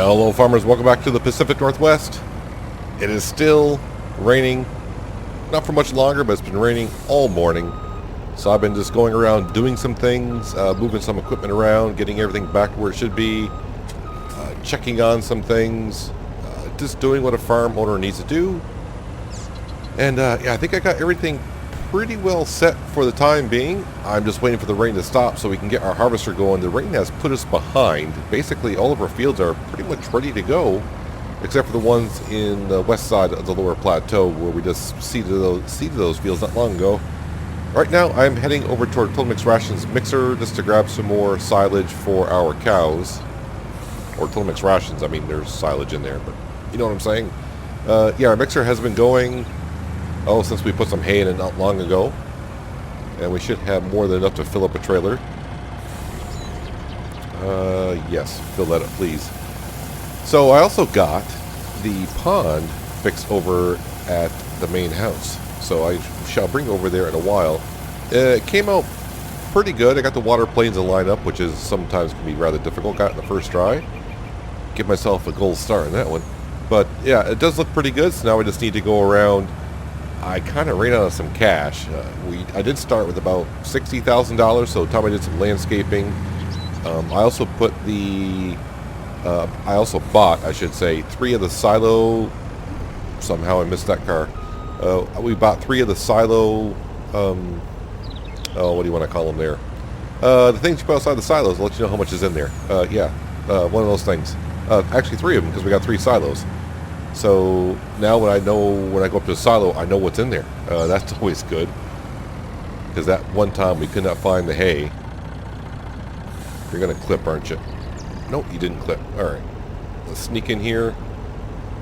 Hello farmers, welcome back to the Pacific Northwest. It is still raining, not for much longer, but it's been raining all morning. So I've been just going around doing some things, moving some equipment around, getting everything back where it should be, checking on some things, just doing what a farm owner needs to do. And yeah, I think I got everything pretty well set for the time being. I'm just waiting for the rain to stop so we can get our harvester going. The rain has put us behind. Basically, all of our fields are pretty much ready to go, except for the ones in the west side of the lower plateau where we just seeded those fields not long ago. Right now, I'm heading over toward Total Mix Rations mixer just to grab some more silage for our cows. Or Total Mix Rations, I mean, there's silage in there, but you know what I'm saying. Yeah, our mixer has been going since we put some hay in it not long ago, and we should have more than enough to fill up a trailer. Yes, fill that up please. So I also got the pond fixed over at the main house, so I shall bring over there in a while. It came out pretty good. I got the water planes to line up, which is sometimes can be rather difficult. Got it in the first try. Give myself a gold star in that one. But yeah, it does look pretty good, so now we just need to go around. I kind of ran out of some cash. I did start with about $60,000, so Tommy did some landscaping. I also put I also bought, I should say, 3 of the silo. Somehow I missed that car. We bought 3 of the silo. What do you want to call them there? The things you put outside the silos will let you know how much is in there. Yeah, one of those things. Actually, 3 of them because we got 3 silos. So now when I go up to the silo, I know what's in there. That's always good. Because that one time we could not find the hay. You're going to clip, aren't you? Nope, you didn't clip. Alright. Let's sneak in here.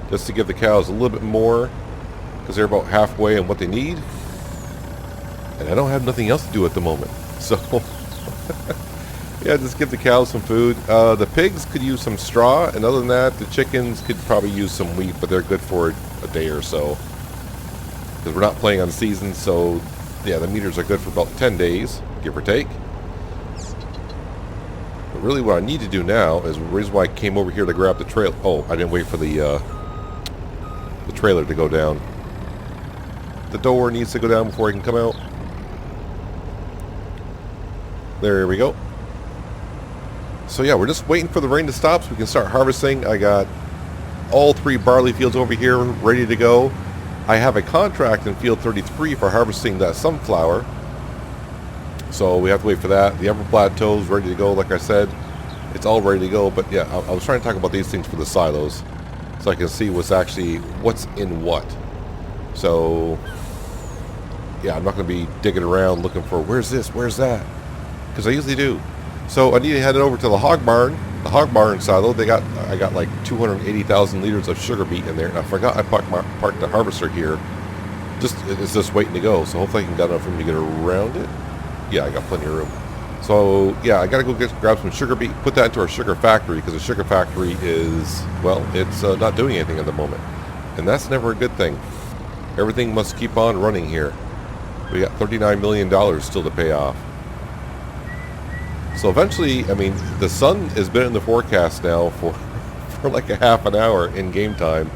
Just to give the cows a little bit more. Because they're about halfway on what they need. And I don't have nothing else to do at the moment. So, yeah, just give the cows some food. The pigs could use some straw, and other than that, the chickens could probably use some wheat, but they're good for a day or so. Because we're not playing on season, so yeah, the meters are good for about 10 days, give or take. But really what I need to do now is the reason why I came over here to grab the trailer. Oh, I didn't wait for the trailer to go down. The door needs to go down before I can come out. There we go. So yeah, we're just waiting for the rain to stop so we can start harvesting. I got all 3 barley fields over here ready to go. I have a contract in field 33 for harvesting that sunflower. So we have to wait for that. The upper plateau is ready to go, like I said. It's all ready to go. But yeah, I was trying to talk about these things for the silos so I can see what's in what. So yeah, I'm not going to be digging around looking for where's this, where's that, because I usually do. So I need to head over to the hog barn silo. I got like 280,000 liters of sugar beet in there, and I forgot I parked the harvester here. It's just waiting to go. So hopefully I can get enough room to get around it. Yeah, I got plenty of room. So yeah, I gotta go grab some sugar beet, put that into our sugar factory, because the sugar factory is, well, it's not doing anything at the moment, and that's never a good thing. Everything must keep on running here. We got $39 million still to pay off. So eventually, I mean, the sun has been in the forecast now for like a half an hour in game time,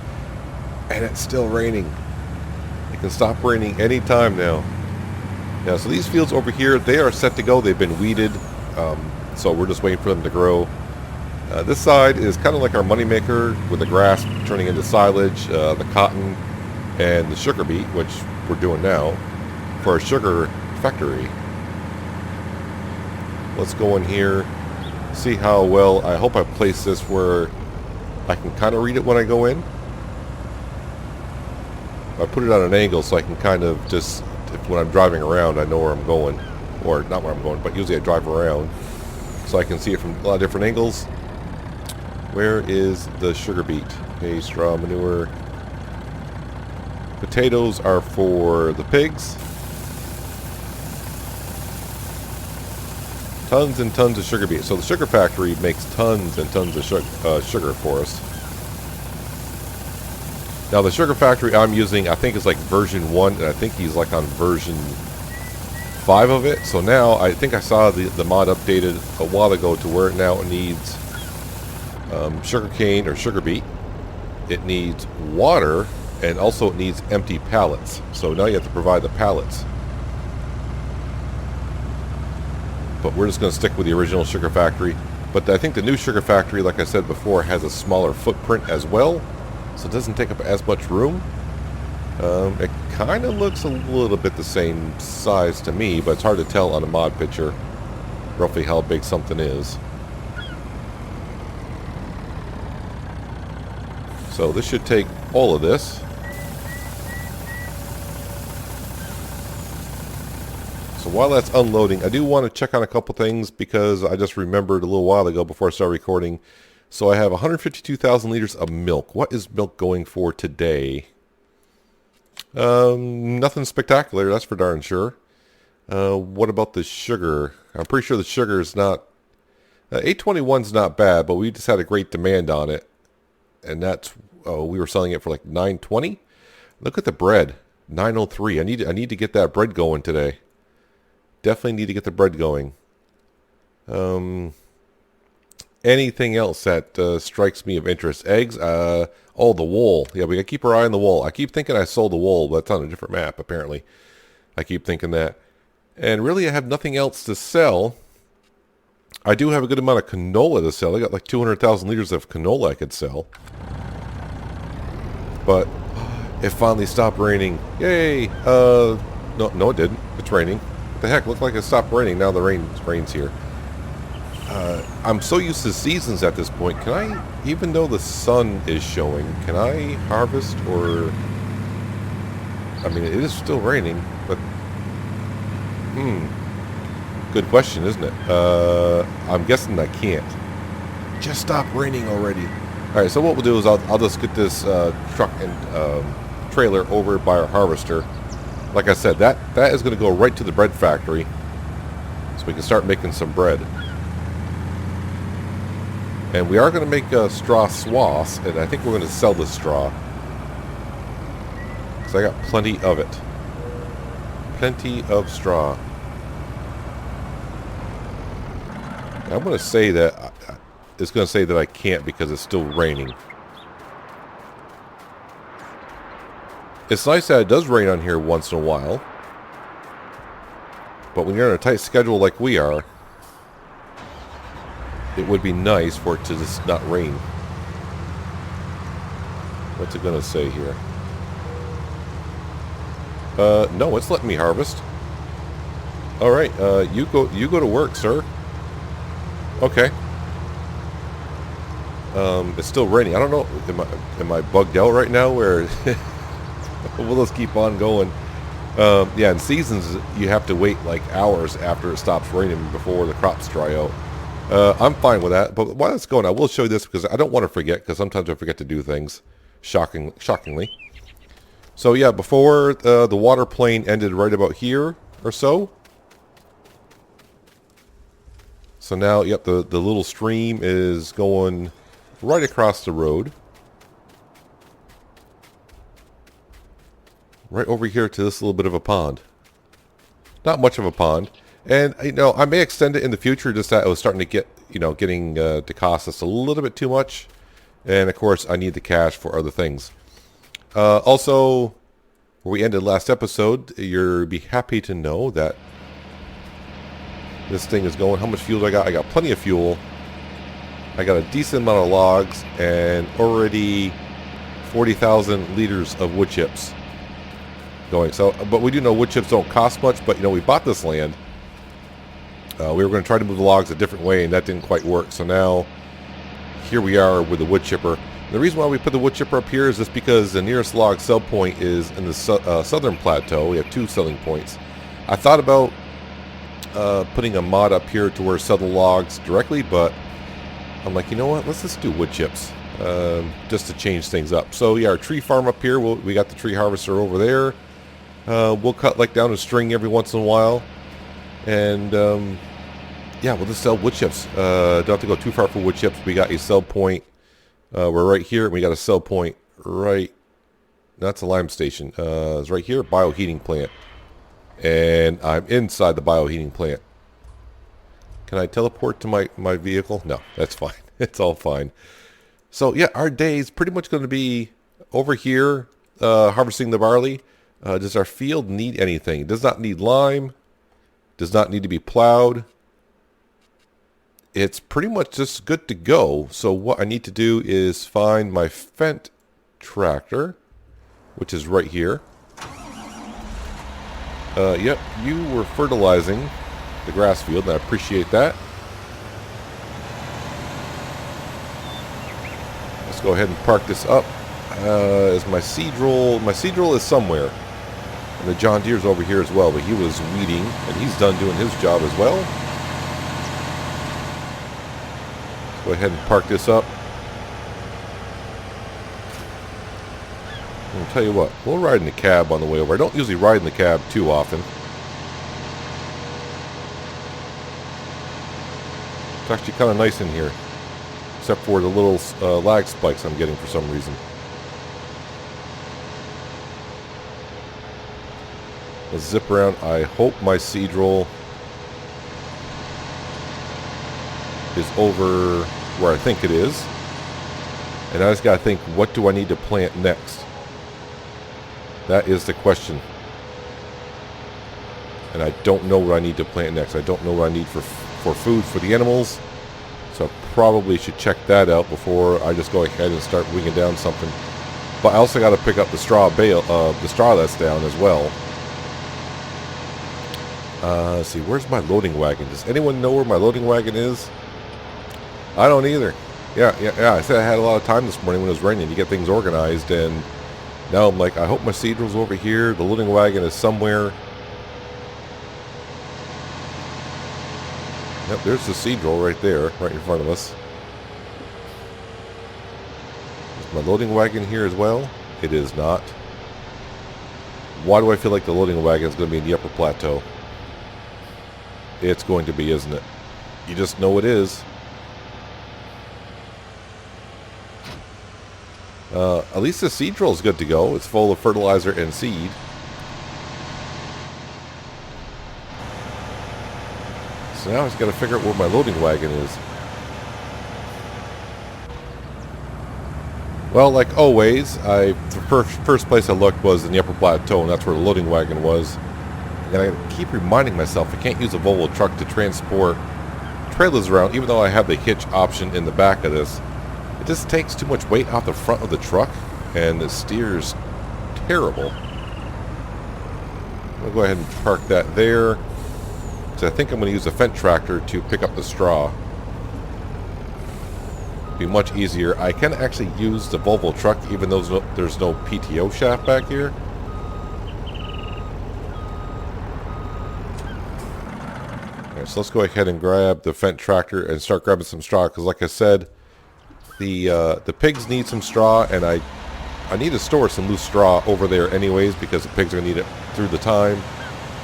and it's still raining. It can stop raining any time now. Yeah, so these fields over here, they are set to go. They've been weeded, so we're just waiting for them to grow. This side is kind of like our moneymaker, with the grass turning into silage, the cotton, and the sugar beet, which we're doing now, for our sugar factory. Let's go in here, see how well. I hope I place this where I can kind of read it when I go in. I put it on an angle so I can kind of just, when I'm driving around, I know where I'm going. Or not where I'm going, but usually I drive around so I can see it from a lot of different angles. Where is the sugar beet? Hay, straw, manure. Potatoes are for the pigs. Tons and tons of sugar beet. So the sugar factory makes tons and tons of sugar for us. Now the sugar factory I'm using, I think is like version 1, and I think he's like on version 5 of it. So now I think I saw the mod updated a while ago to where now it needs sugarcane or sugar beet. It needs water, and also it needs empty pallets. So now you have to provide the pallets. But we're just going to stick with the original sugar factory. But I think the new sugar factory, like I said before, has a smaller footprint as well. So it doesn't take up as much room. It kind of looks a little bit the same size to me, but it's hard to tell on a mod picture roughly how big something is. So this should take all of this. So while that's unloading, I do want to check on a couple things because I just remembered a little while ago before I started recording. So I have 152,000 liters of milk. What is milk going for today? Nothing spectacular, that's for darn sure. What about the sugar? I'm pretty sure the sugar is not... 821's not bad, but we just had a great demand on it. And that's... we were selling it for like $9.20. Look at the bread. $9.03. I need to get that bread going today. Definitely need to get the bread going. Anything else that strikes me of interest? Eggs? Oh, the wool. Yeah, we gotta keep our eye on the wool. I keep thinking I sold the wool, but it's on a different map, apparently. I keep thinking that. And really, I have nothing else to sell. I do have a good amount of canola to sell. I got like 200,000 liters of canola I could sell. But it finally stopped raining. Yay! No, it didn't. It's raining. What the heck? Looked like it stopped raining. Now the rain's here. I'm so used to seasons at this point. Can I, even though the sun is showing, can I harvest or... I mean, it is still raining, but... Good question, isn't it? I'm guessing I can't. Just stop raining already. Alright, so what we'll do is I'll just get this truck and trailer over by our harvester. Like I said, that is going to go right to the bread factory. So we can start making some bread. And we are going to make straw swaths, and I think we're going to sell this straw. Because I got plenty of it. Plenty of straw. I'm going to say that... It's going to say that I can't because it's still raining. It's nice that it does rain on here once in a while. But when you're on a tight schedule like we are... It would be nice for it to just not rain. What's it gonna say here? No, it's letting me harvest. All right, you go to work, sir. Okay. It's still raining. I don't know. Am I bugged out right now? Where we'll just keep on going. Yeah, in seasons you have to wait like hours after it stops raining before the crops dry out. I'm fine with that, but while it's going, I will show you this because I don't want to forget, because sometimes I forget to do things, shockingly. So yeah, before the water plane ended right about here or so. So now, yep, the little stream is going right across the road. Right over here to this little bit of a pond. Not much of a pond. And, you know, I may extend it in the future, just that it was starting to get, you know, getting to cost us a little bit too much. And, of course, I need the cash for other things. Also, where we ended last episode, you'll be happy to know that this thing is going. How much fuel do I got? I got plenty of fuel. I got a decent amount of logs and already 40,000 liters of wood chips going. So, but we do know wood chips don't cost much, but, you know, we bought this land. We were going to try to move the logs a different way, and that didn't quite work. So now, here we are with the wood chipper. The reason why we put the wood chipper up here is just because the nearest log sell point is in the southern plateau. We have 2 selling points. I thought about putting a mod up here to where sell the logs directly, but I'm like, you know what? Let's just do wood chips just to change things up. So yeah, our tree farm up here, we got the tree harvester over there. We'll cut like down a string every once in a while. And yeah, we'll just sell wood chips. Don't have to go too far for wood chips. We got a sell point. We're right here. We got a sell point right. That's a lime station. It's right here, bioheating plant. And I'm inside the bioheating plant. Can I teleport to my vehicle? No, that's fine. It's all fine. So yeah, our day is pretty much going to be over here harvesting the barley. Does our field need anything? It does not need lime. Does not need to be plowed. It's pretty much just good to go. So what I need to do is find my Fendt tractor, which is right here. Yep, you were fertilizing the grass field, and I appreciate that. Let's go ahead and park this up. Is my seed roll? My seed roll is somewhere. And the John Deere's over here as well, but he was weeding, and he's done doing his job as well. Let's go ahead and park this up. I'll tell you what, we'll ride in the cab on the way over. I don't usually ride in the cab too often. It's actually kind of nice in here, except for the little lag spikes I'm getting for some reason. Let's zip around. I hope my seed roll is over where I think it is. And I just got to think, what do I need to plant next? That is the question. And I don't know what I need to plant next. I don't know what I need for food for the animals. So I probably should check that out before I just go ahead and start winging down something. But I also got to pick up the straw bale, the straw that's down as well. Let's see, where's my loading wagon? Does anyone know where my loading wagon is? I don't either. Yeah. I said I had a lot of time this morning when it was raining to get things organized, and now I'm like, I hope my seed roll's over here. The loading wagon is somewhere. Yep, there's the seed roll right there, right in front of us. Is my loading wagon here as well? It is not. Why do I feel like the loading wagon is going to be in the upper plateau? It's going to be, isn't it? You just know it is. At least the seed roll is good to go. It's full of fertilizer and seed. So now I just got to figure out where my loading wagon is. Well, like always, the first place I looked was in the upper plateau, and that's where the loading wagon was. And I keep reminding myself I can't use a Volvo truck to transport trailers around, even though I have the hitch option in the back of this. It just takes too much weight off the front of the truck, and it steers terrible. I'll go ahead and park that there, because I think I'm going to use a Fendt tractor to pick up the straw. Be much easier. I can actually use the Volvo truck, even though there's no PTO shaft back here. Alright, so let's go ahead and grab the Fendt tractor and start grabbing some straw, because like I said, the pigs need some straw, and I need to store some loose straw over there anyways, because the pigs are going to need it through the time.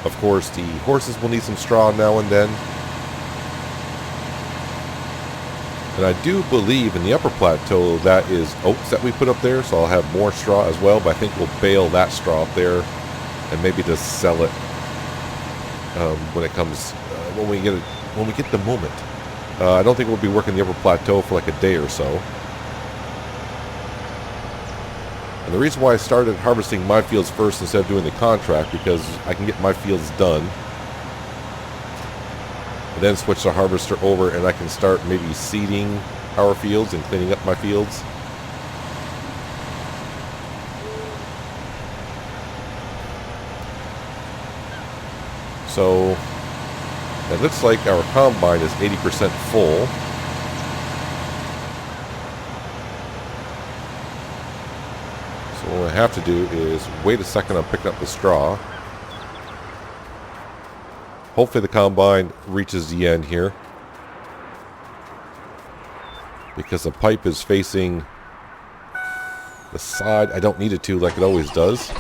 Of course, the horses will need some straw now and then. And I do believe in the upper plateau that is oats that we put up there, so I'll have more straw as well, but I think we'll bale that straw up there and maybe just sell it when it comes, when we get the moment. I don't think we'll be working the upper plateau for like a day or so. And the reason why I started harvesting my fields first instead of doing the contract, because I can get my fields done and then switch the harvester over, and I can start maybe seeding our fields and cleaning up my fields. So it looks like our combine is 80% full. So what I have to do is wait a second on picking up the straw. Hopefully the combine reaches the end here, because the pipe is facing the side. I don't need it to, like it always does.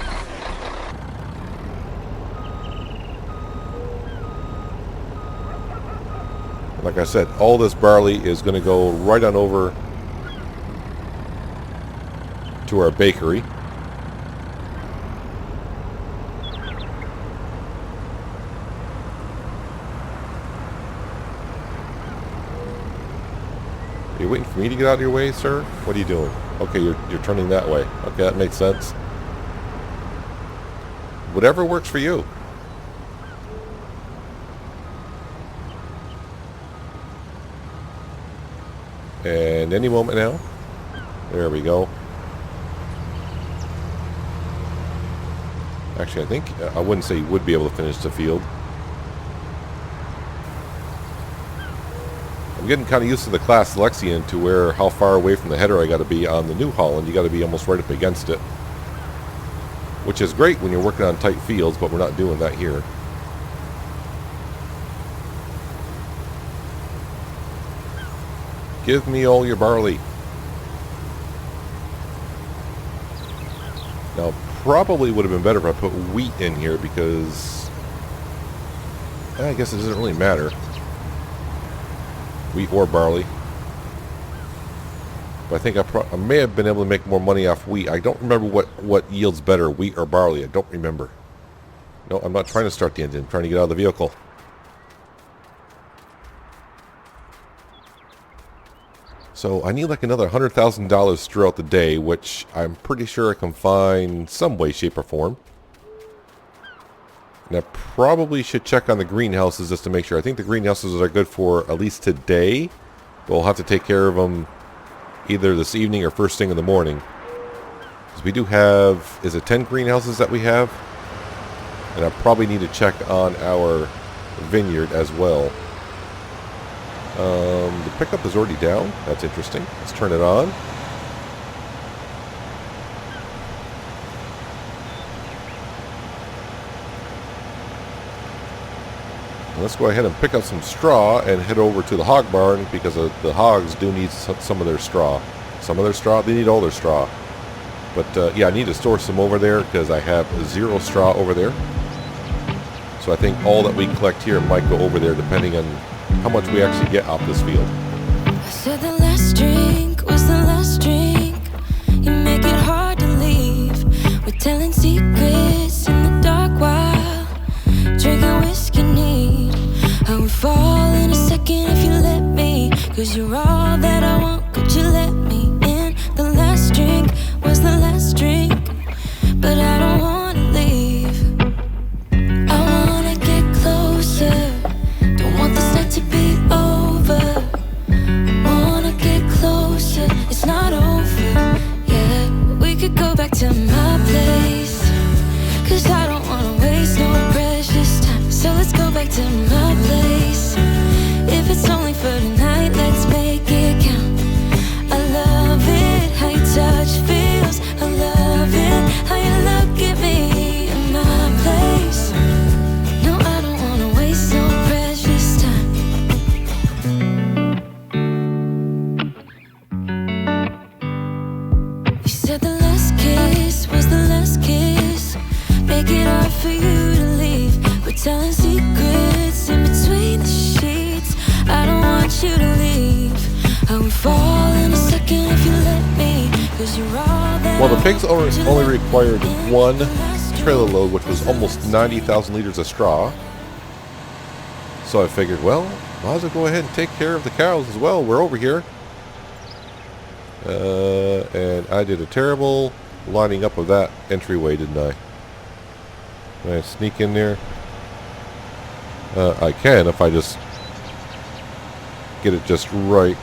Like I said, all this barley is going to go right on over to our bakery. Are you waiting for me to get out of your way, sir? What are you doing? Okay, you're turning that way. Okay, that makes sense. Whatever works for you. And any moment now. There we go. Actually, I think I wouldn't say you would be able to finish the field. I'm getting kind of used to the Class Lexion to where how far away from the header I got to be on the New Holland. You got to be almost right up against it, which is great when you're working on tight fields, but we're not doing that here. Give me all your barley. Now, probably would have been better if I put wheat in here because I guess it doesn't really matter. Wheat or barley. But I think I may have been able to make more money off wheat. I don't remember what yields better, wheat or barley. I don't remember. No, I'm not trying to start the engine. I'm trying to get out of the vehicle. So I need like another $100,000 throughout the day, which I'm pretty sure I can find some way, shape, or form. And I probably should check on the greenhouses just to make sure. I think the greenhouses are good for at least today. But we'll have to take care of them either this evening or first thing in the morning. Because we do have, is it 10 greenhouses that we have? And I probably need to check on our vineyard as well. The pickup is already down. That's interesting. Let's turn it on. And let's go ahead and pick up some straw and head over to the hog barn because the hogs do need some of their straw. Some of their straw? They need all their straw. But yeah, I need to store some over there because I have 0 straw over there. So I think all that we collect here might go over there depending on how much we actually get off this field. I said the last drink was the last drink. You make it hard to leave. We're telling secrets in the dark while drinking whiskey neat. I would fall in a second if you let me. Cause you're all that I want, could you let me in? The last drink was the last drink. But I don't wanna leave. I wanna get closer. Don't want this night to be over. Wanna get closer. It's not over yet. We could go back to my place. Cause I don't wanna waste no precious time. So let's go back to my place. If it's only for tonight, let's make it count. I love it, how your touch feels. I love it, how you look at me in my place. No, I don't wanna waste no precious time. You said the last kiss was the last kiss. Make it hard for you to leave. We're telling secrets in between the sheets. I don't want you to leave. I would fall in a second if you let me. Cause you're all that. Well, the pigs only required 1 trailer load, which was almost 90,000 liters of straw. So I figured, well, might as well go ahead and take care of the cows as well. We're over here. And I did a terrible lining up of that entryway, didn't I? Can I sneak in there? I can if I just get it just right.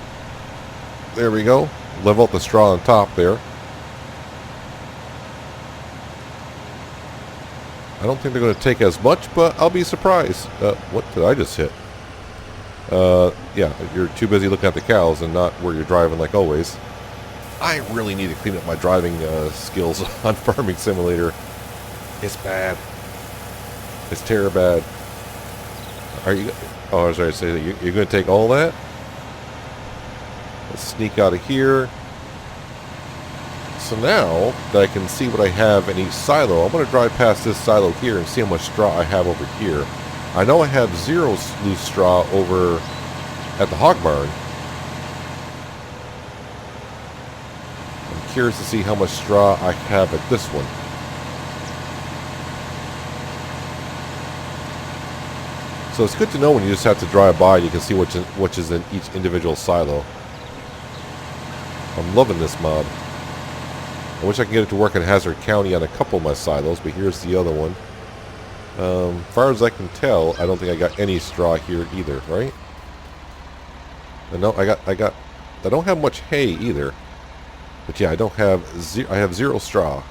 There we go. Level out the straw on top there. I don't think they're going to take as much, but I'll be surprised. What did I just hit? Yeah, you're too busy looking at the cows and not where you're driving like always. I really need to clean up my driving skills on Farming Simulator. It's bad. It's terrible bad. Are you? Oh, I was going to say that you're going to take all that. Let's sneak out of here. So now that I can see what I have in each silo, I'm going to drive past this silo here and see how much straw I have over here. I know I have 0 loose straw over at the hog barn. I'm curious to see how much straw I have at this one. So it's good to know when you just have to drive by and you can see which is in each individual silo. I'm loving this mod. I wish I could get it to work in Hazard County on a couple of my silos, but here's the other one. As far as I can tell, I don't think I got any straw here either, right? No, I don't have much hay either. But yeah, I have zero straw.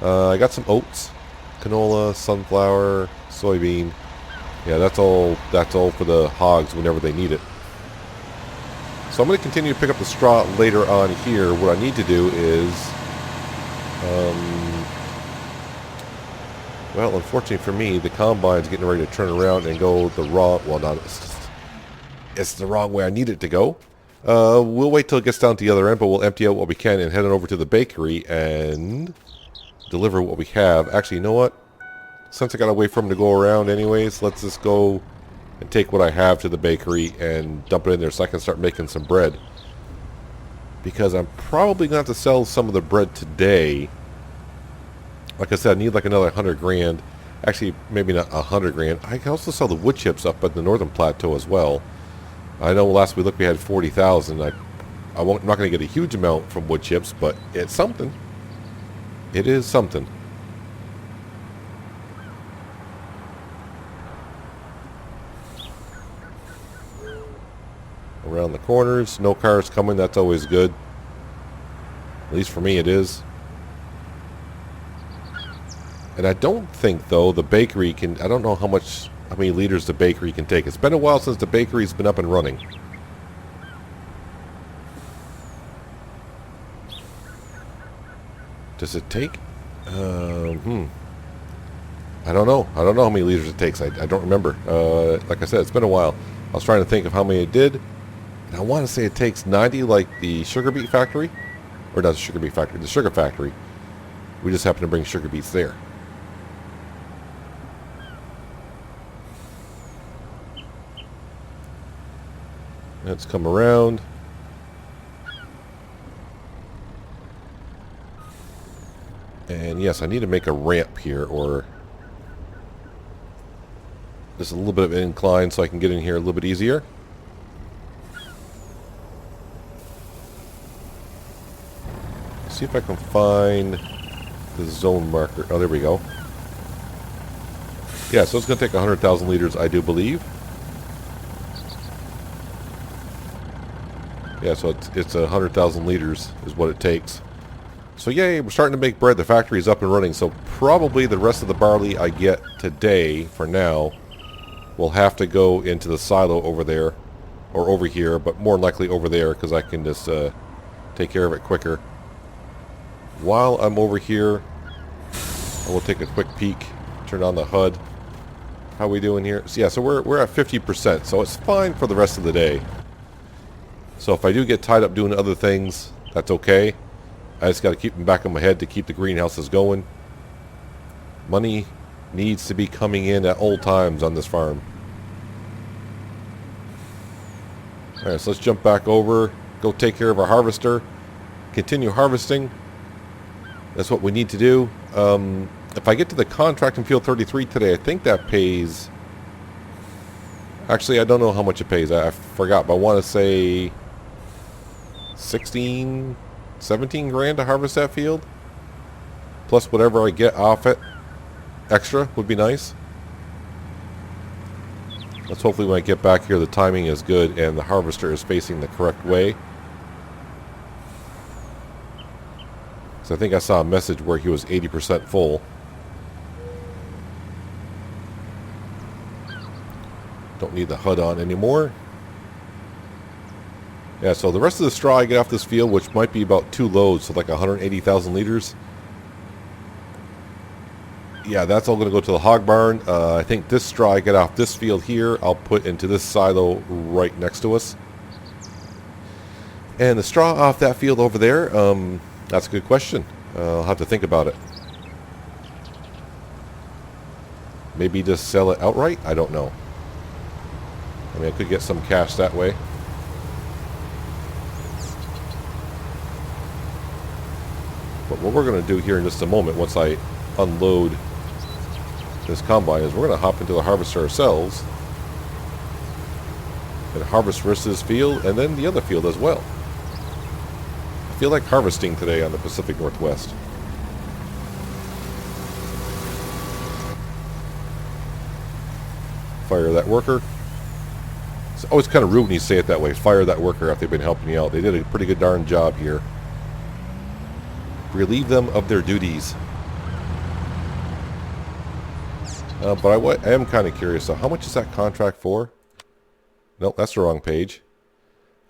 I got some oats, canola, sunflower, soybean. Yeah, that's all for the hogs whenever they need it. So I'm going to continue to pick up the straw later on here. What I need to do is, well, unfortunately for me, the combine's getting ready to turn around and go the wrong, well, not, it's the wrong way I need it to go. We'll wait till it gets down to the other end, but we'll empty out what we can and head on over to the bakery and deliver what we have. Actually, you know what? Since I got to wait for him to go around anyways, let's just go and take what I have to the bakery and dump it in there so I can start making some bread. Because I'm probably going to have to sell some of the bread today. Like I said, I need like another 100 grand. Actually, maybe not 100 grand. I can also sell the wood chips up at the Northern Plateau as well. I know last we looked we had 40,000. I'm not going to get a huge amount from wood chips, but it's something. It is something. Around the corners, no cars coming, that's always good. At least for me it is. And I don't think though the bakery can, I don't know how many liters the bakery can take. It's been a while since the bakery's been up and running. Does it take? I don't know. I don't know how many liters it takes. I don't remember. Like I said, it's been a while. I was trying to think of how many it did. And I want to say it takes 90 like the sugar beet factory. Or not the sugar beet factory, the sugar factory. We just happen to bring sugar beets there. Let's come around. And yes, I need to make a ramp here, or just a little bit of an incline so I can get in here a little bit easier. See if I can find the zone marker. Oh, there we go. Yeah, so it's going to take 100,000 liters, I do believe. Yeah, so it's 100,000 liters is what it takes. So yay, we're starting to make bread. The factory is up and running. So probably the rest of the barley I get today, for now, will have to go into the silo over there, or over here, but more likely over there because I can just take care of it quicker. While I'm over here, I will take a quick peek, turn on the HUD. How are we doing here? So yeah, so we're at 50%, so it's fine for the rest of the day. So if I do get tied up doing other things, that's okay. I just got to keep them back in my head to keep the greenhouses going. Money needs to be coming in at all times on this farm. Alright, so let's jump back over, go take care of our harvester, continue harvesting. That's what we need to do. If I get to the contract in Field 33 today, I think that pays... Actually, I don't know how much it pays. I forgot, but I want to say 17 grand to harvest that field. Plus whatever I get off it extra would be nice. Let's hopefully when I get back here the timing is good and the harvester is facing the correct way. So I think I saw a message where he was 80% full. Don't need the HUD on anymore. Yeah, so the rest of the straw I get off this field, which might be about 2 loads, so like 180,000 liters. Yeah, that's all going to go to the hog barn. I think this straw I get off this field here, I'll put into this silo right next to us. And the straw off that field over there, that's a good question. I'll have to think about it. Maybe just sell it outright? I don't know. I mean, I could get some cash that way. But what we're going to do here in just a moment, once I unload this combine, is we're going to hop into the harvester ourselves and harvest first this field and then the other field as well. feel like harvesting today on the Pacific Northwest. Fire that worker. It's always kind of rude when you say it that way. Fire that worker after they've been helping you out. They did a pretty good darn job here. Relieve them of their duties. But I am kind of curious. So how much is that contract for? Nope, that's the wrong page.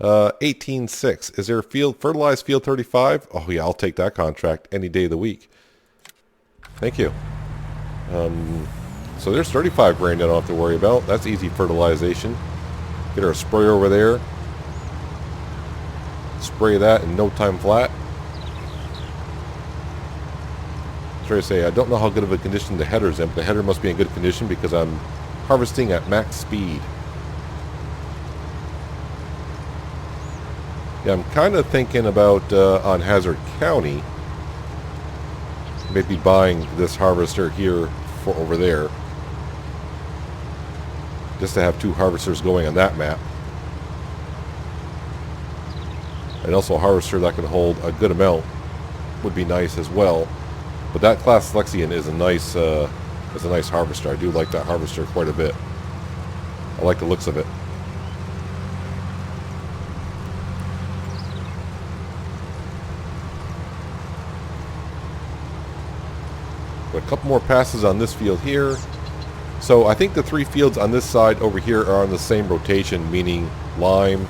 18.6. Is there a field fertilized field 35? Oh yeah, I'll take that contract any day of the week. Thank you. So there's 35 grand I don't have to worry about. That's easy fertilization. Get our sprayer over there. Spray that in no time flat. Try to say, I don't know how good of a condition the header's in, but the header must be in good condition because I'm harvesting at max speed. Yeah, I'm kind of thinking about on Hazard County, maybe buying this harvester here for over there, just to have two harvesters going on that map, and also a harvester that can hold a good amount would be nice as well. But that class Lexion is a nice harvester. I do like that harvester quite a bit. I like the looks of it. But a couple more passes on this field here. So I think the three fields on this side over here are on the same rotation, meaning lime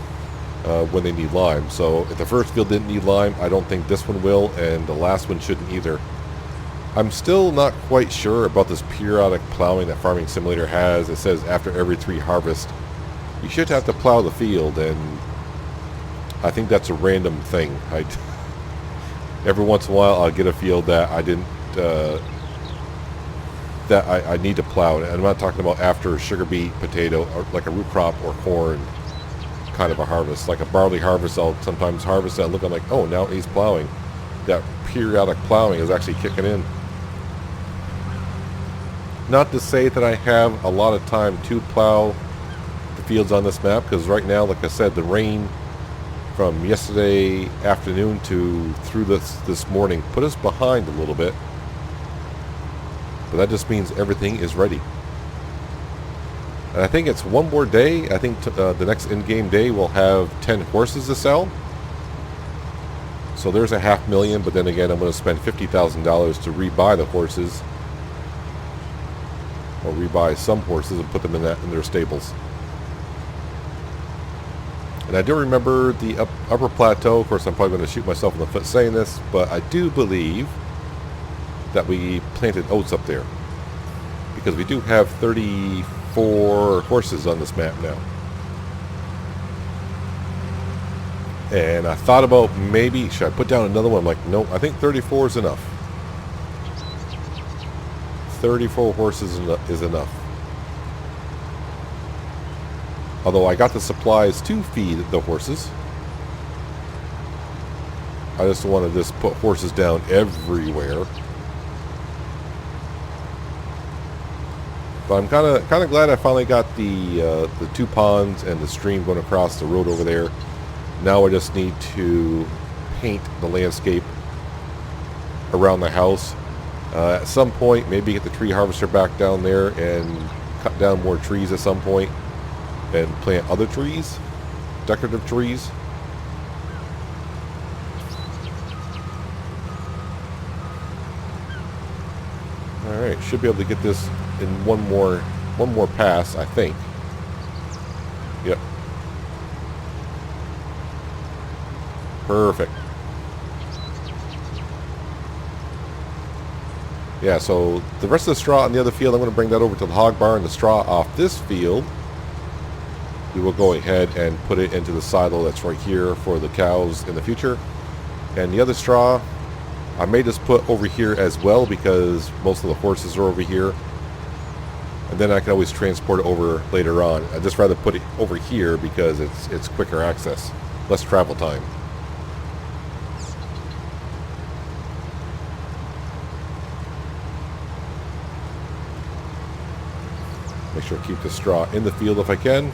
when they need lime. So if the first field didn't need lime, I don't think this one will, and the last one shouldn't either. I'm still not quite sure about this periodic plowing that Farming Simulator has. It says after every 3 harvests, you should have to plow the field, and I think that's a random thing. Every once in a while, I'll get a field that I didn't, that I need to plow. And I'm not talking about after sugar beet, potato, or like a root crop or corn kind of a harvest. Like a barley harvest, I'll sometimes harvest that and look, I'm like, oh, now it needs plowing. That periodic plowing is actually kicking in. Not to say that I have a lot of time to plow the fields on this map, because right now, like I said, the rain from yesterday afternoon to through this morning put us behind a little bit. But that just means everything is ready. And I think it's one more day. I think the next in-game day we'll have 10 horses to sell. So there's $500,000, but then again, I'm going to spend $50,000 to rebuy the horses, or rebuy some horses and put them in their stables. And I do remember the upper plateau. Of course, I'm probably going to shoot myself in the foot saying this, but I do believe that we planted oats up there, because we do have 34 horses on this map now. And I thought about maybe, should I put down another one? I'm like, nope, I think 34 is enough. 34 horses is enough. Although I got the supplies to feed the horses. I just want to just put horses down everywhere. But I'm kind of glad I finally got the 2 ponds and the stream going across the road over there. Now I just need to paint the landscape around the house. At some point, maybe get the tree harvester back down there and cut down more trees at some point and plant other trees, decorative trees. Alright, should be able to get this in one more pass, I think. Yep. Perfect. Yeah, so the rest of the straw on the other field, I'm going to bring that over to the hog barn. The straw off this field, we will go ahead and put it into the silo that's right here for the cows in the future. And the other straw, I may just put over here as well, because most of the horses are over here. And then I can always transport it over later on. I'd just rather put it over here because it's quicker access, less travel time. Make sure to keep the straw in the field if I can.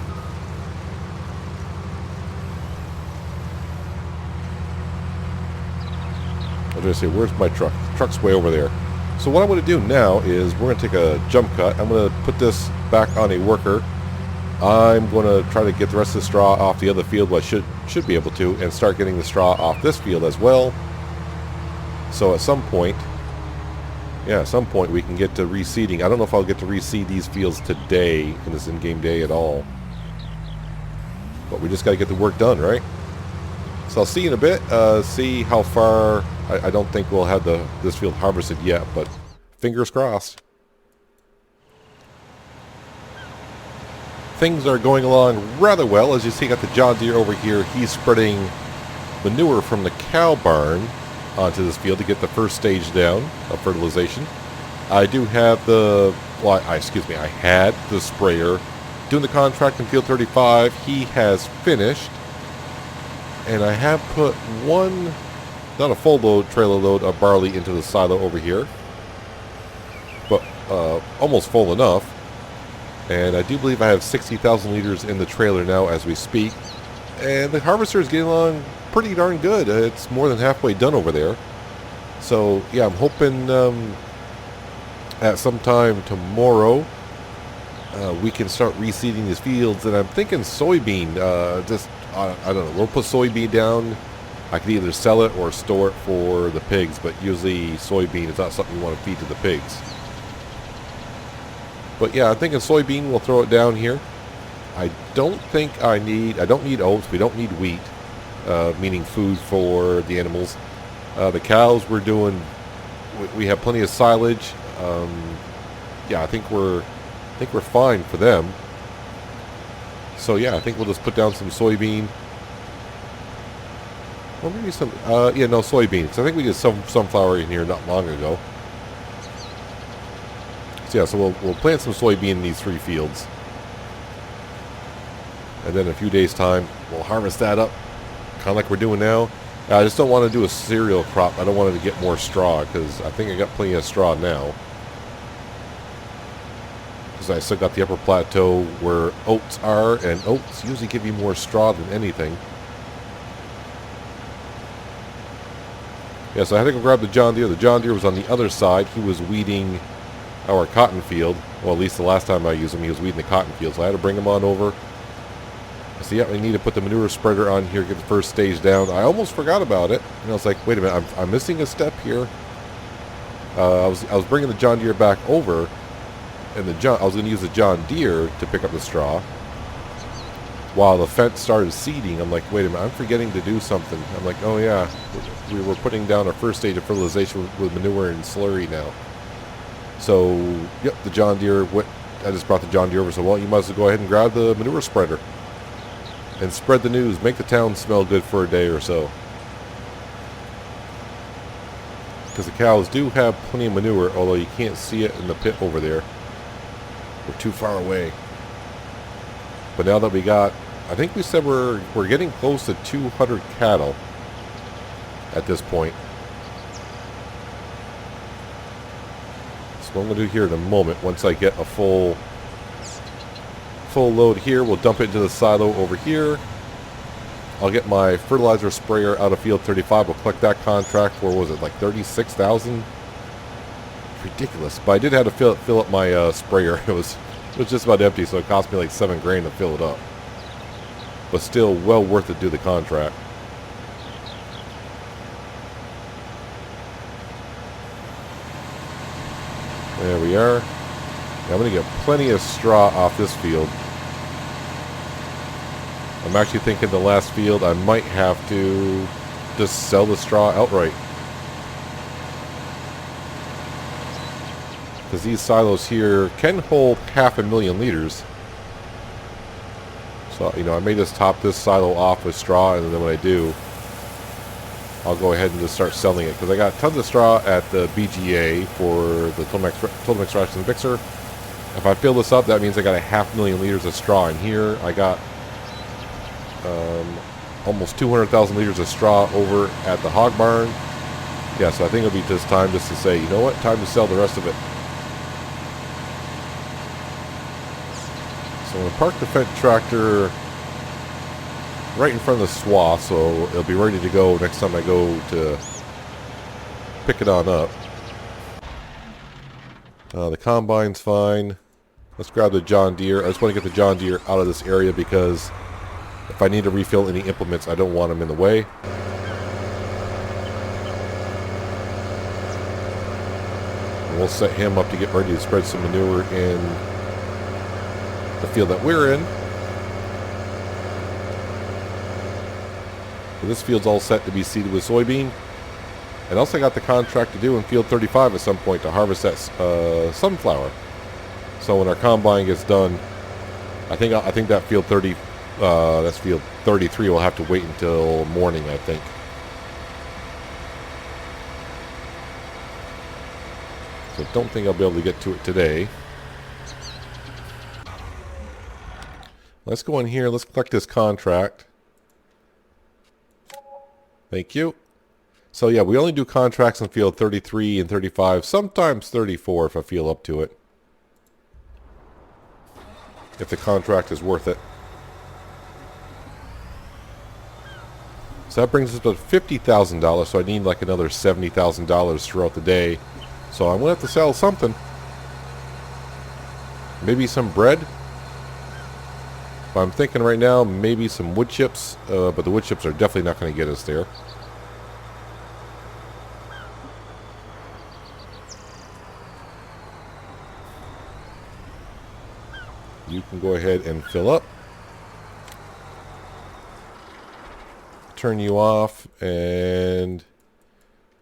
I was going to say, where's my truck? The truck's way over there. So what I'm going to do now is we're going to take a jump cut. I'm going to put this back on a worker. I'm going to try to get the rest of the straw off the other field, well, I should be able to, and start getting the straw off this field as well. So at some point, we can get to reseeding. I don't know if I'll get to reseed these fields today in this in-game day at all. But we just got to get the work done, right? So I'll see you in a bit, see how far. I don't think we'll have this field harvested yet, but fingers crossed. Things are going along rather well. As you see, I got the John Deere over here. He's spreading manure from the cow barn onto this field to get the first stage down of fertilization. I do have I had the sprayer doing the contract in field 35. He has finished. And I have put one, not a full load, trailer load of barley into the silo over here. But almost full enough. And I do believe I have 60,000 liters in the trailer now as we speak. And the harvester is getting along pretty darn good. It's more than halfway done over there. So, yeah, I'm hoping at some time tomorrow we can start reseeding these fields. And I'm thinking soybean, I don't know, we'll put soybean down. I could either sell it or store it for the pigs, but usually soybean is not something you want to feed to the pigs. But yeah, I'm thinking soybean, we'll throw it down here. I don't need oats, we don't need wheat, meaning food for the animals. The cows we have plenty of silage. Yeah, I think we're fine for them. So yeah, I think we'll just put down some soybean. Or maybe some, soybean. So I think we did some sunflower in here not long ago. So yeah, so we'll plant some soybean in these 3 fields. And then in a few days' time, we'll harvest that up, kind of like we're doing now. I just don't want to do a cereal crop. I don't want to get more straw, because I think I got plenty of straw now. Because I still got the upper plateau where oats are, and oats usually give you more straw than anything. Yeah, so I had to go grab the John Deere. The John Deere was on the other side. He was weeding our cotton field. Well, at least the last time I used him, he was weeding the cotton field. So I had to bring him on over. So yeah, we need to put the manure spreader on here, get the first stage down. I almost forgot about it. And I was like, wait a minute, I'm missing a step here. I was bringing the John Deere back over, and I was going to use the John Deere to pick up the straw. While the fence started seeding, I'm like, wait a minute, I'm forgetting to do something. I'm like, oh yeah, we were putting down our first stage of fertilization with manure and slurry now. So, yep, the John Deere, I just brought the John Deere over, so well, you might as well go ahead and grab the manure spreader. And spread the news, make the town smell good for a day or so. Because the cows do have plenty of manure, although you can't see it in the pit over there. We're too far away. But now that we got, I think we said we're getting close to 200 cattle at this point. So what I'm going to do here in a moment, once I get a full load here, we'll dump it into the silo over here. I'll get my fertilizer sprayer out of field 35. We'll collect that contract for, what was it, like 36,000? Ridiculous. But I did have to fill up my sprayer. It was just about empty, so it cost me like $7,000 to fill it up. But still well worth it to do the contract. There we are. Now I'm going to get plenty of straw off this field. I'm actually thinking the last field I might have to just sell the straw outright. Because these silos here can hold 500,000 liters. So, I may just top this silo off with straw, and then when I do, I'll go ahead and just start selling it. Because I got tons of straw at the BGA for the Total Mix Ration Mixer. If I fill this up, that means I got 500,000 liters of straw in here. I got almost 200,000 liters of straw over at the hog barn. Yeah, so I think it'll be just time just to say, you know what, time to sell the rest of it. So I'm going to park the Fendt tractor right in front of the swath, so it'll be ready to go next time I go to pick it on up. The combine's fine. Let's grab the John Deere. I just want to get the John Deere out of this area because if I need to refill any implements, I don't want them in the way. And we'll set him up to get ready to spread some manure in the field that we're in. So this field's all set to be seeded with soybean. And also got the contract to do in field 35 at some point to harvest that sunflower. So when our combine gets done, I think that field 30, that's field 33, will have to wait until morning, I think. So don't think I'll be able to get to it today. Let's go in here. Let's collect this contract. Thank you. So yeah, we only do contracts in field 33 and 35, sometimes 34 if I feel up to it. If the contract is worth it. So that brings us to $50,000, so I need like another $70,000 throughout the day. So I'm going to have to sell something. Maybe some bread. But I'm thinking right now, maybe some wood chips, but the wood chips are definitely not going to get us there. You can go ahead and fill up. Turn you off. And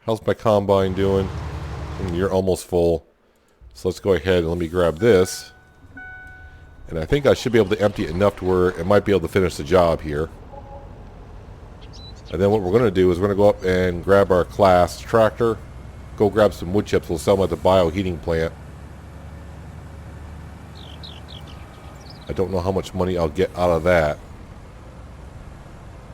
how's my combine doing? You're almost full. So let's go ahead and let me grab this. And I think I should be able to empty it enough to where it might be able to finish the job here. And then what we're going to do is we're going to go up and grab our class tractor. Go grab some wood chips. We'll sell them at the bioheating plant. I don't know how much money I'll get out of that.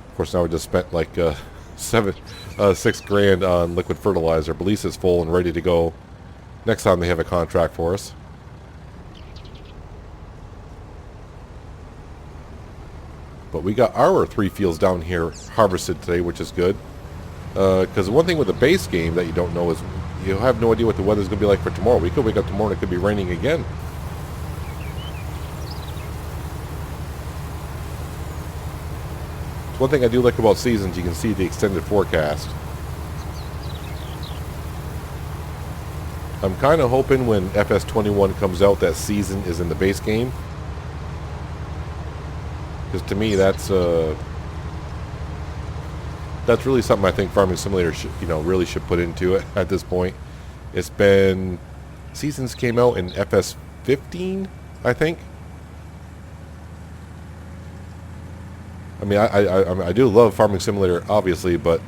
Of course, now we just spent like $6 grand on liquid fertilizer. But at least it's full and ready to go next time they have a contract for us. But we got our 3 fields down here harvested today, which is good. Because the one thing with the base game that you don't know is you have no idea what the weather's going to be like for tomorrow. We could wake up tomorrow and it could be raining again. One thing I do like about seasons, you can see the extended forecast. I'm kind of hoping when FS21 comes out that season is in the base game. Because to me, that's really something I think Farming Simulator should, really should put into it at this point. It's been, seasons came out in FS15, I think. I mean, I do love Farming Simulator, obviously, but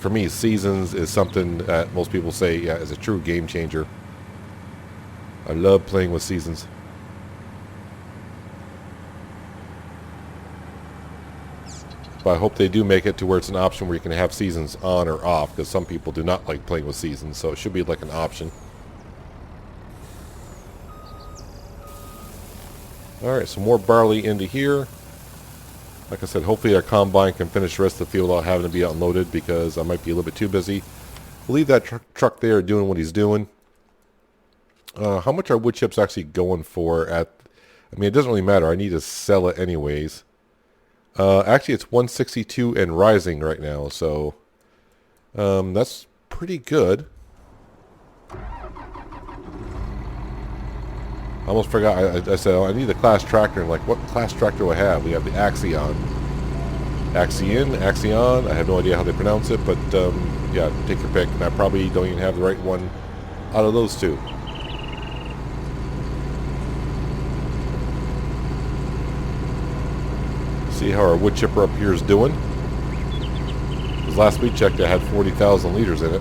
for me, Seasons is something that most people say, yeah, is a true game changer. I love playing with Seasons. But I hope they do make it to where it's an option where you can have Seasons on or off, because some people do not like playing with Seasons, so it should be like an option. Alright, some more barley into here. Like I said, hopefully our combine can finish the rest of the field without having to be unloaded because I might be a little bit too busy. We'll leave that truck there doing what he's doing. How much are wood chips actually going for at... I mean, it doesn't really matter. I need to sell it anyways. Actually, it's 162 and rising right now, so... that's pretty good. I almost forgot. I said, oh, I need the class tractor. And like, what class tractor do I have? We have the Axion. Axion. I have no idea how they pronounce it, but yeah, take your pick. And I probably don't even have the right one out of those two. See how our wood chipper up here is doing. Because last we checked, it had 40,000 liters in it.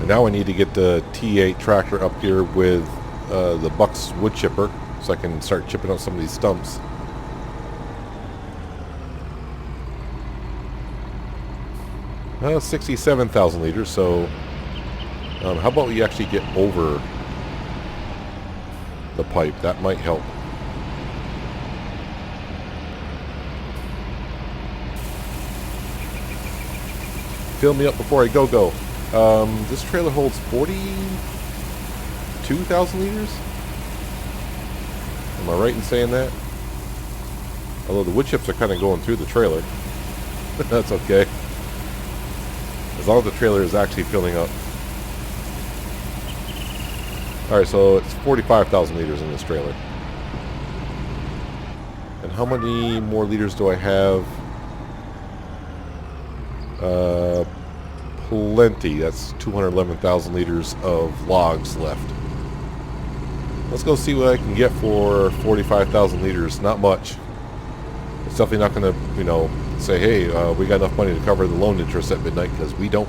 Now I need to get the T8 tractor up here with the Bucks wood chipper so I can start chipping out some of these stumps. Well, 67,000 liters, so how about we actually get over the pipe? That might help. Fill me up before I go. This trailer holds 42,000 liters? Am I right in saying that? Although the wood chips are kind of going through the trailer. That's okay. As long as the trailer is actually filling up. Alright, so it's 45,000 liters in this trailer. And how many more liters do I have? Plenty. That's 211,000 liters of logs left. Let's go see what I can get for 45,000 liters. Not much. It's definitely not going to, you know, say, hey, we got enough money to cover the loan interest at midnight, because we don't.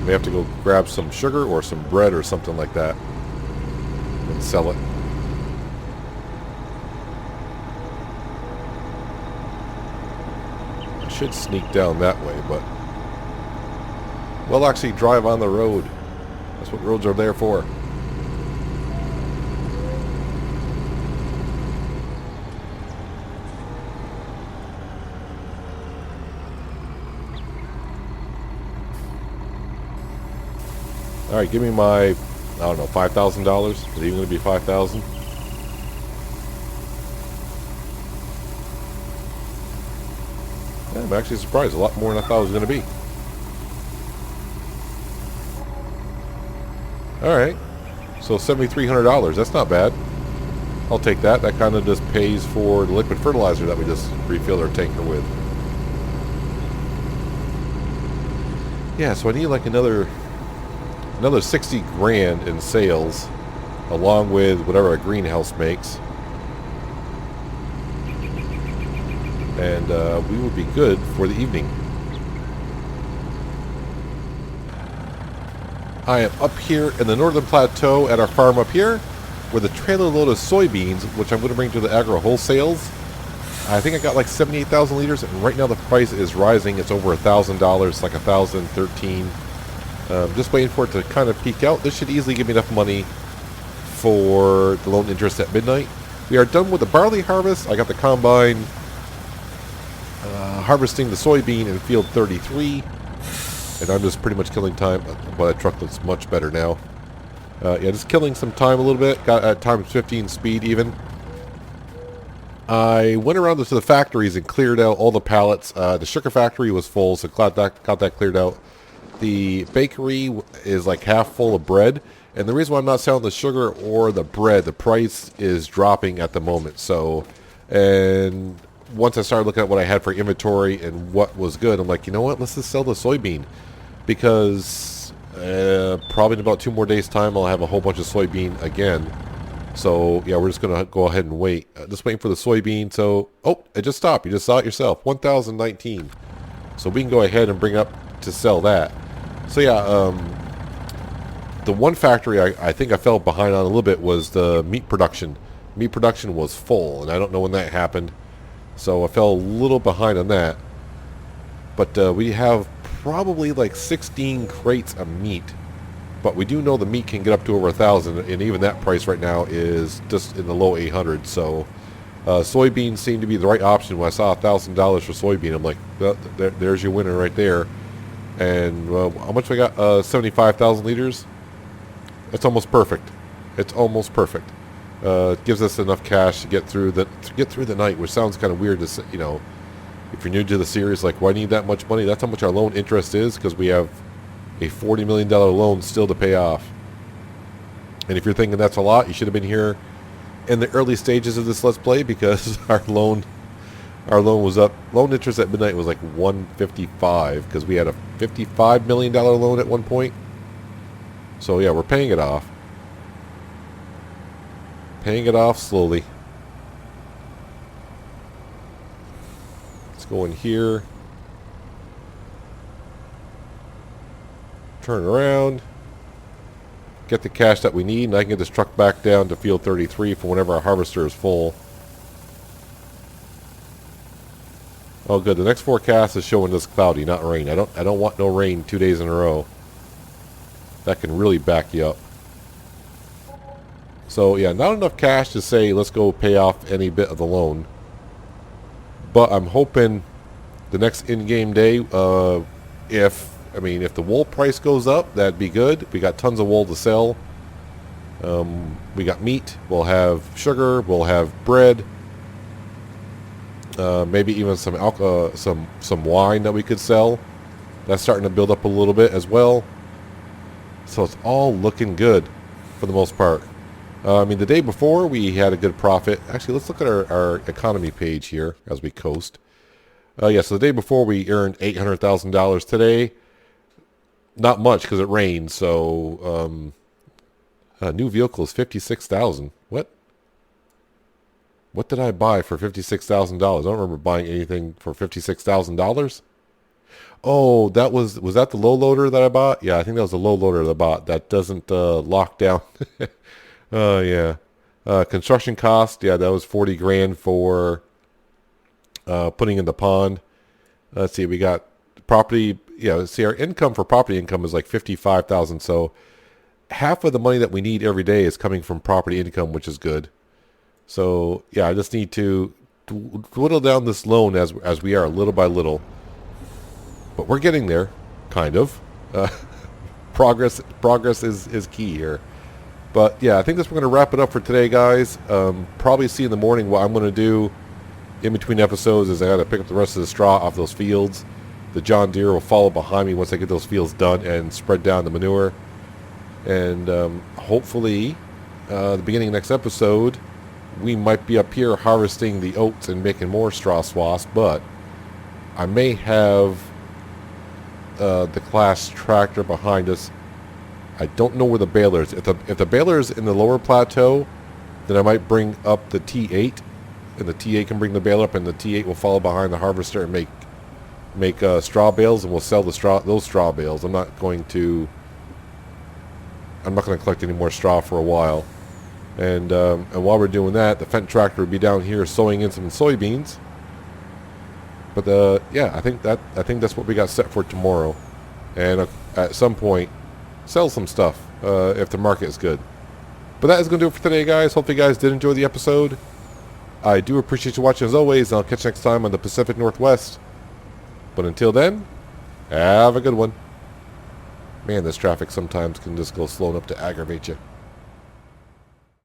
May have to go grab some sugar or some bread or something like that and sell it. I should sneak down that way, but we'll actually drive on the road. That's what roads are there for. All right, give me my, I don't know, $5,000. Is it even going to be $5,000? Yeah, I'm actually surprised. A lot more than I thought it was going to be. All right, so $7,300. That's not bad. I'll take that. That kind of just pays for the liquid fertilizer that we just refilled our tanker with. Yeah, so I need like another 60 grand in sales, along with whatever a greenhouse makes, and we would be good for the evening. I am up here in the northern plateau at our farm up here with a trailer load of soybeans, which I'm going to bring to the agro wholesales. I think I got like 78,000 liters, and right now the price is rising. It's over $1,000, like $1,013. Just waiting for it to kind of peak out. This should easily give me enough money for the loan interest at midnight. We are done with the barley harvest. I got the combine harvesting the soybean in field 33. And I'm just pretty much killing time. But that truck looks much better now. Yeah, just killing some time a little bit. Got at times 15 speed even. I went around to the factories and cleared out all the pallets. The sugar factory was full, so got that cleared out. The bakery is like half full of bread, and the reason why I'm not selling the sugar or the bread, the price is dropping at the moment. So, and once I started looking at what I had for inventory and what was good, I'm like, you know what, let's just sell the soybean, because probably in about 2 more days time I'll have a whole bunch of soybean again. So yeah, we're just gonna go ahead and wait. Just waiting for the soybean. So, oh, it just stopped. You just saw it yourself. 1,019. So we can go ahead and bring up to sell that. So yeah, the one factory I think I fell behind on a little bit was the meat production. Meat production was full, and I don't know when that happened. So I fell a little behind on that. But we have probably like 16 crates of meat. But we do know the meat can get up to over 1,000, and even that price right now is just in the low 800s. So soybeans seem to be the right option. When I saw $1,000 for soybean, I'm like, there's your winner right there. And how much we got? 75,000 liters. It's almost perfect. It's almost perfect. It gives us enough cash to get through the night, which sounds kind of weird to say, you know, if you're new to the series, like, why need that much money? That's how much our loan interest is, because we have a $40 million loan still to pay off. And if you're thinking that's a lot, you should have been here in the early stages of this Let's Play, because our loan was up. Loan interest at midnight was like 155, because we had a $55 million loan at one point. So yeah, we're paying it off. Paying it off slowly. Let's go in here. Turn around. Get the cash that we need, and I can get this truck back down to field 33 for whenever our harvester is full. Oh, good. The next forecast is showing us cloudy, not rain. I don't want no rain 2 days in a row. That can really back you up. So yeah, not enough cash to say let's go pay off any bit of the loan. But I'm hoping the next in-game day, if the wool price goes up, that'd be good. We got tons of wool to sell. We got meat. We'll have sugar. We'll have bread. Maybe even some alcohol, some wine that we could sell. That's starting to build up a little bit as well. So it's all looking good for the most part. The day before we had a good profit. Actually, let's look at our economy page here as we coast. So the day before we earned $800,000. Today, not much because it rained. So, a new vehicle is $56,000. What did I buy for $56,000? I don't remember buying anything for $56,000. Oh, was that the low loader that I bought? Yeah, I think that was the low loader that I bought. That doesn't lock down. Oh yeah. Construction cost. Yeah, that was $40,000 for putting in the pond. Let's see. We got property. Yeah. See, our income for property income is like $55,000. So half of the money that we need every day is coming from property income, which is good. So yeah, I just need to whittle down this loan as we are little by little. But we're getting there, kind of. Progress is key here. But yeah, I think we're going to wrap it up for today, guys. Probably see in the morning what I'm going to do in between episodes is I got to pick up the rest of the straw off those fields. The John Deere will follow behind me once I get those fields done and spread down the manure. And hopefully, the beginning of next episode, we might be up here harvesting the oats and making more straw swaths. But I may have the Claas tractor behind us. I don't know where the baler is. If the baler is in the lower plateau, then I might bring up the T8, and the T8 can bring the baler up, and the T8 will follow behind the harvester and make straw bales, and we'll sell those straw bales. I'm not going to collect any more straw for a while, and while we're doing that, the Fendt tractor will be down here sowing in some soybeans. But yeah, I think that's what we got set for tomorrow, and at some point, sell some stuff if the market is good. But that is going to do it for today, guys. Hope you guys did enjoy the episode. I do appreciate you watching as always, and I'll catch you next time on the Pacific Northwest. But until then, have a good one. Man, this traffic sometimes can just go slow enough to aggravate you.